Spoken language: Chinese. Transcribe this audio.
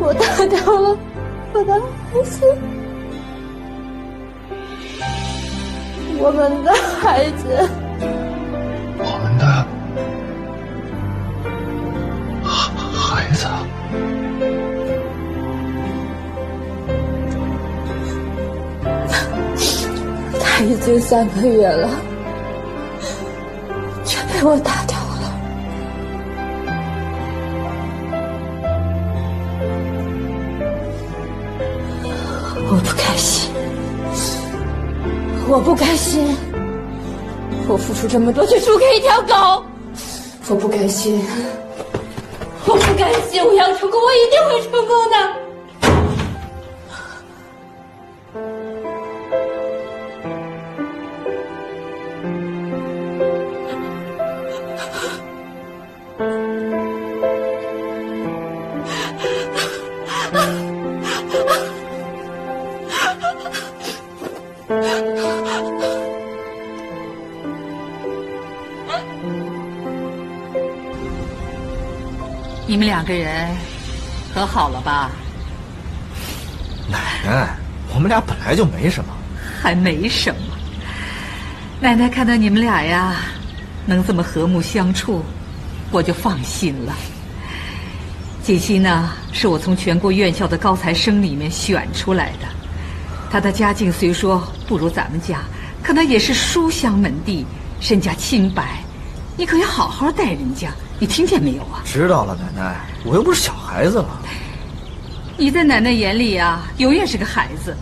我打掉了我的孩子，我们的孩子，我们的孩子。他已经3个月了，却被我打掉了。我不开心，我不开心，我付出这么多，却输给一条狗。我不甘心，我不甘心，我要成功，我一定会成功的。你们2个人和好了吧？奶奶，我们俩本来就没什么。还没什么。奶奶看到你们俩呀，能这么和睦相处，我就放心了。锦溪呢，是我从全国院校的高材生里面选出来的。她的家境虽说不如咱们家，可那也是书香门第，身家清白。你可要好好待人家，你听见没有啊？知道了，奶奶，我又不是小孩子了。你在奶奶眼里啊，永远是个孩子。